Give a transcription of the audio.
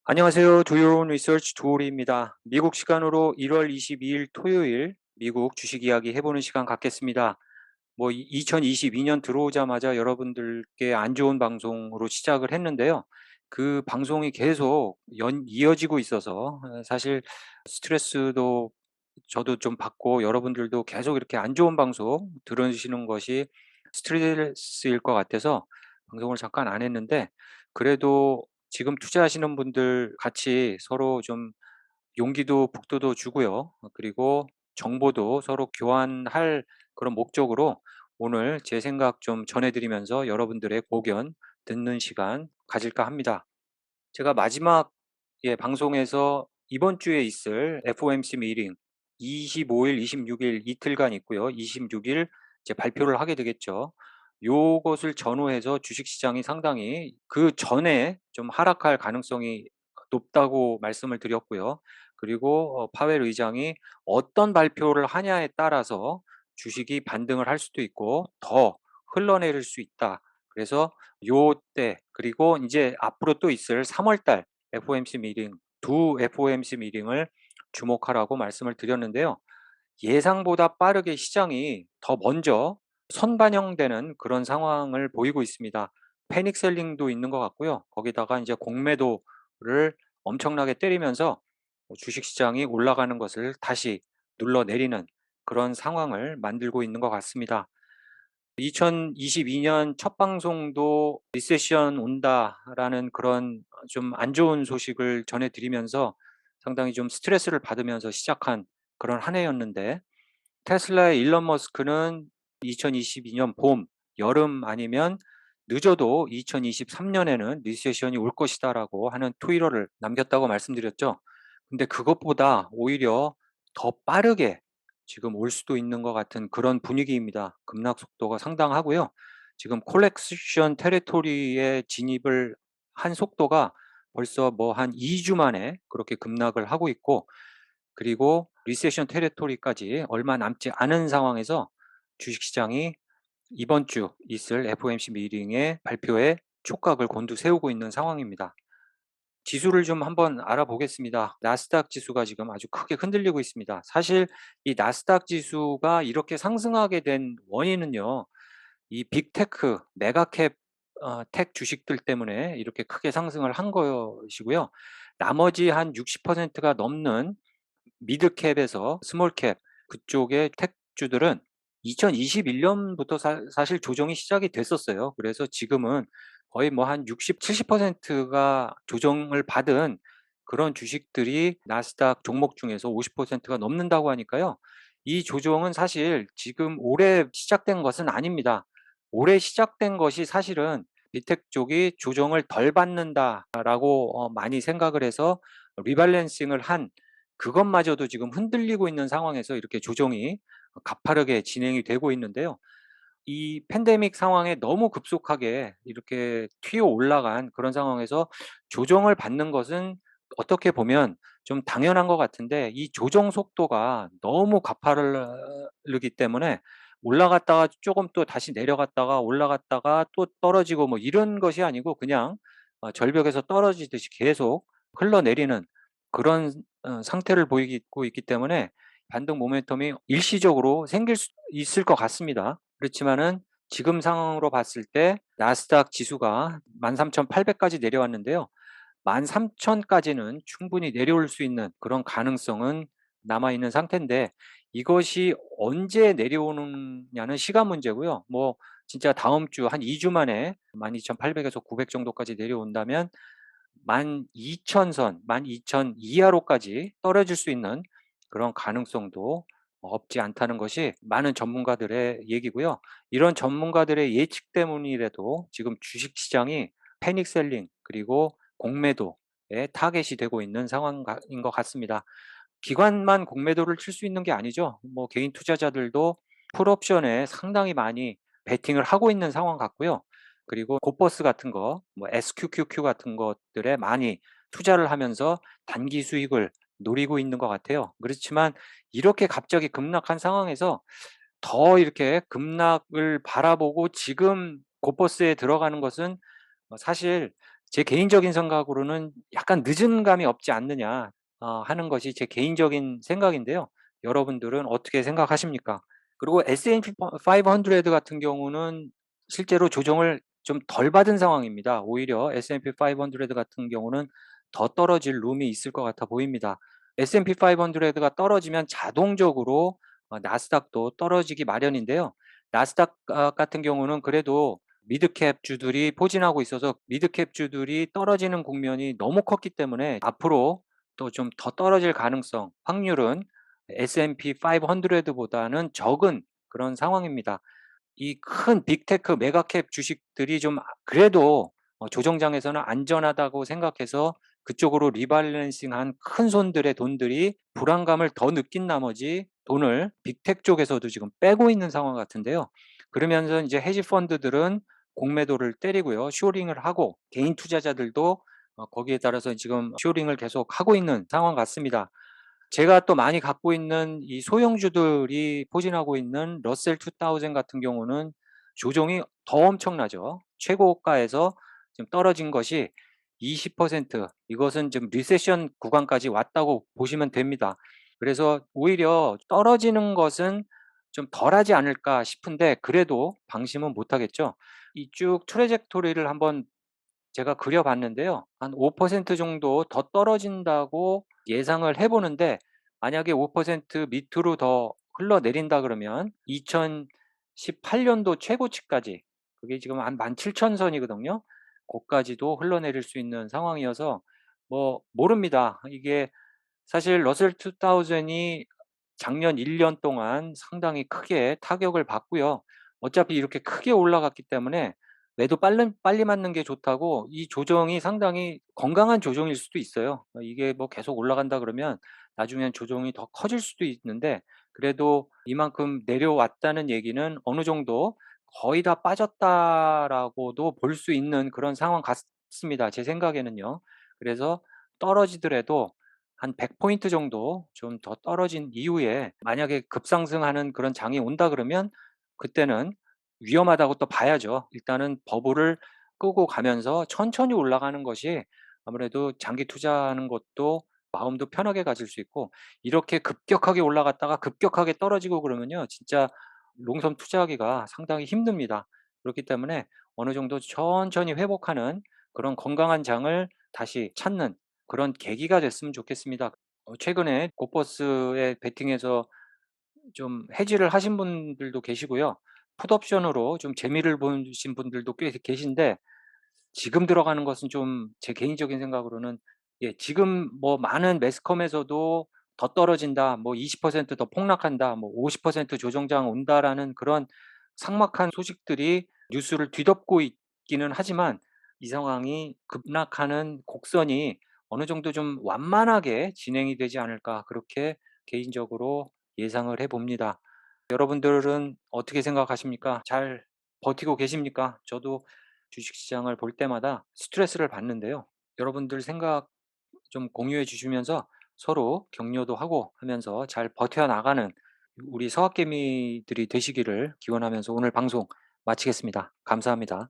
안녕하세요. 두요론 리서치 두오리입니다. 미국 시간으로 1월 22일 토요일 미국 주식 이야기 해보는 시간 갖겠습니다. 2022년 들어오자마자 여러분들께 안 좋은 방송으로 시작을 했는데요. 그 방송이 계속 이어지고 있어서 사실 스트레스도 저도 좀 받고 여러분들도 계속 이렇게 안 좋은 방송 들으시는 것이 스트레스일 것 같아서 방송을 잠깐 안 했는데, 그래도 지금 투자하시는 분들 같이 서로 좀 용기도 북돋워 주고요. 그리고 정보도 서로 교환할 그런 목적으로 오늘 제 생각 좀 전해 드리면서 여러분들의 고견 듣는 시간 가질까 합니다. 제가 마지막 방송에서 이번 주에 있을 FOMC 미팅 25일, 26일 이틀간 있고요. 26일 이제 발표를 하게 되겠죠. 요것을 전후해서 주식시장이 상당히 그 전에 좀 하락할 가능성이 높다고 말씀을 드렸고요. 그리고 파웰 의장이 어떤 발표를 하냐에 따라서 주식이 반등을 할 수도 있고 더 흘러내릴 수 있다. 그래서 요때 그리고 이제 앞으로 또 있을 3월 달 FOMC 미팅, 두 FOMC 미팅을 주목하라고 말씀을 드렸는데요. 예상보다 빠르게 시장이 더 먼저 선반영되는 그런 상황을 보이고 있습니다. 패닉 셀링도 있는 것 같고요. 거기다가 이제 공매도를 엄청나게 때리면서 주식 시장이 올라가는 것을 다시 눌러내리는 그런 상황을 만들고 있는 것 같습니다. 2022년 첫 방송도 리세션 온다라는 그런 좀 안 좋은 소식을 전해드리면서 상당히 좀 스트레스를 받으면서 시작한 그런 한 해였는데, 테슬라의 일론 머스크는 2022년 봄, 여름 아니면 늦어도 2023년에는 리세션이 올 것이다라고 하는 트위터를 남겼다고 말씀드렸죠. 근데 그것보다 오히려 더 빠르게 지금 올 수도 있는 것 같은 그런 분위기입니다. 급락 속도가 상당하고요. 지금 콜렉션 테리토리에 진입을 한 속도가 벌써 한 2주 만에 그렇게 급락을 하고 있고, 그리고 리세션 테리토리까지 얼마 남지 않은 상황에서 주식시장이 이번 주 있을 FOMC 미팅의 발표에 촉각을 곤두세우고 있는 상황입니다. 지수를 좀 한번 알아보겠습니다. 나스닥 지수가 지금 아주 크게 흔들리고 있습니다. 사실 이 나스닥 지수가 이렇게 상승하게 된 원인은요, 이 빅테크, 메가캡 텍 주식들 때문에 이렇게 크게 상승을 한 것이고요. 나머지 한 60%가 넘는 미드캡에서 스몰캡 그쪽의 텍주들은 2021년부터 사실 조정이 시작이 됐었어요. 그래서 지금은 거의 한 60-70%가 조정을 받은 그런 주식들이 나스닥 종목 중에서 50%가 넘는다고 하니까요. 이 조정은 사실 지금 올해 시작된 것은 아닙니다. 올해 시작된 것이 사실은 빅텍 쪽이 조정을 덜 받는다라고 많이 생각을 해서 리밸런싱을 한, 그것마저도 지금 흔들리고 있는 상황에서 이렇게 조정이 가파르게 진행이 되고 있는데요. 이 팬데믹 상황에 너무 급속하게 이렇게 튀어 올라간 그런 상황에서 조정을 받는 것은 어떻게 보면 좀 당연한 것 같은데, 이 조정 속도가 너무 가파르기 때문에 올라갔다가 조금 또 다시 내려갔다가 올라갔다가 또 떨어지고 이런 것이 아니고 그냥 절벽에서 떨어지듯이 계속 흘러내리는 그런 상태를 보이고 있기 때문에 반등 모멘텀이 일시적으로 생길 수 있을 것 같습니다. 그렇지만은 지금 상황으로 봤을 때 나스닥 지수가 13,800까지 내려왔는데요. 13,000까지는 충분히 내려올 수 있는 그런 가능성은 남아 있는 상태인데, 이것이 언제 내려오느냐는 시간 문제고요. 진짜 다음 주 한 2주 만에 12,800에서 900 정도까지 내려온다면 12,000 선, 12,000 이하로까지 떨어질 수 있는 그런 가능성도 없지 않다는 것이 많은 전문가들의 얘기고요. 이런 전문가들의 예측 때문이라도 지금 주식시장이 패닉 셀링 그리고 공매도에 타겟이 되고 있는 상황인 것 같습니다. 기관만 공매도를 칠 수 있는 게 아니죠. 개인 투자자들도 풀옵션에 상당히 많이 베팅을 하고 있는 상황 같고요. 그리고 곧버스 같은 거, SQQQ 같은 것들에 많이 투자를 하면서 단기 수익을 노리고 있는 것 같아요. 그렇지만 이렇게 갑자기 급락한 상황에서 더 이렇게 급락을 바라보고 지금 곧버스에 들어가는 것은 사실 제 개인적인 생각으로는 약간 늦은 감이 없지 않느냐 하는 것이 제 개인적인 생각인데요. 여러분들은 어떻게 생각하십니까? 그리고 S&P 500 같은 경우는 실제로 조정을 좀 덜 받은 상황입니다. 오히려 S&P 500 같은 경우는 더 떨어질 룸이 있을 것 같아 보입니다. S&P 500가 떨어지면 자동적으로 나스닥도 떨어지기 마련인데요. 나스닥 같은 경우는 그래도 미드캡 주들이 포진하고 있어서 미드캡 주들이 떨어지는 국면이 너무 컸기 때문에 앞으로 또 좀 더 떨어질 가능성, 확률은 S&P 500 보다는 적은 그런 상황입니다. 이 큰 빅테크 메가캡 주식들이 좀 그래도 조정장에서는 안전하다고 생각해서 그쪽으로 리밸런싱한 큰 손들의 돈들이 불안감을 더 느낀 나머지 돈을 빅텍 쪽에서도 지금 빼고 있는 상황 같은데요. 그러면서 이제 헤지 펀드들은 공매도를 때리고요. 쇼링을 하고 개인 투자자들도 거기에 따라서 지금 쇼링을 계속 하고 있는 상황 같습니다. 제가 또 많이 갖고 있는 이 소형주들이 포진하고 있는 러셀 2000 같은 경우는 조정이 더 엄청나죠. 최고가에서 지금 떨어진 것이 20%, 이것은 지금 리세션 구간까지 왔다고 보시면 됩니다. 그래서 오히려 떨어지는 것은 좀 덜하지 않을까 싶은데 그래도 방심은 못 하겠죠. 이 쭉 트래젝토리를 한번 제가 그려 봤는데요. 한 5% 정도 더 떨어진다고 예상을 해 보는데 만약에 5% 밑으로 더 흘러내린다 그러면 2018 년도 최고치까지, 그게 지금 한 17,000 선이거든요. 고까지도 흘러내릴 수 있는 상황이어서 뭐 모릅니다. 이게 사실 러셀 2000이 작년 1년 동안 상당히 크게 타격을 받고요. 어차피 이렇게 크게 올라갔기 때문에 매도 빨리 맞는 게 좋다고, 이 조정이 상당히 건강한 조정일 수도 있어요. 이게 뭐 계속 올라간다 그러면 나중엔 조정이 더 커질 수도 있는데 그래도 이만큼 내려왔다는 얘기는 어느 정도 거의 다 빠졌다라고도 볼 수 있는 그런 상황 같습니다, 제 생각에는요. 그래서 떨어지더라도 한 100 포인트 정도 좀 더 떨어진 이후에 만약에 급상승하는 그런 장이 온다 그러면 그때는 위험하다고 또 봐야죠. 일단은 버블을 끄고 가면서 천천히 올라가는 것이 아무래도 장기 투자하는 것도 마음도 편하게 가질 수 있고, 이렇게 급격하게 올라갔다가 급격하게 떨어지고 그러면요, 진짜 롱섬 투자하기가 상당히 힘듭니다. 그렇기 때문에 어느 정도 천천히 회복하는 그런 건강한 장을 다시 찾는 그런 계기가 됐으면 좋겠습니다. 최근에 고퍼스에 베팅해서 좀 해지를 하신 분들도 계시고요. 풋옵션으로 좀 재미를 보신 분들도 꽤 계신데 지금 들어가는 것은 좀 제 개인적인 생각으로는, 지금 뭐 많은 매스컴에서도 "더 떨어진다." 뭐 "20%더 폭락한다." 뭐 "50% 조정장 온다."라는 그런 삭막한 소식들이 뉴스를 뒤덮고 있기는 하지만 이 상황이 급락하는 곡선이 어느 정도 좀 완만하게 진행이 되지 않을까, 그렇게 개인적으로 예상을 해 봅니다. 여러분들은 어떻게 생각하십니까? 잘 버티고 계십니까? 저도 주식시장을 볼 때마다 스트레스를 받는데요. 여러분들 생각 좀 공유해 주시면서 서로 격려도 하고 하면서 잘 버텨나가는 우리 서학개미들이 되시기를 기원하면서 오늘 방송 마치겠습니다. 감사합니다.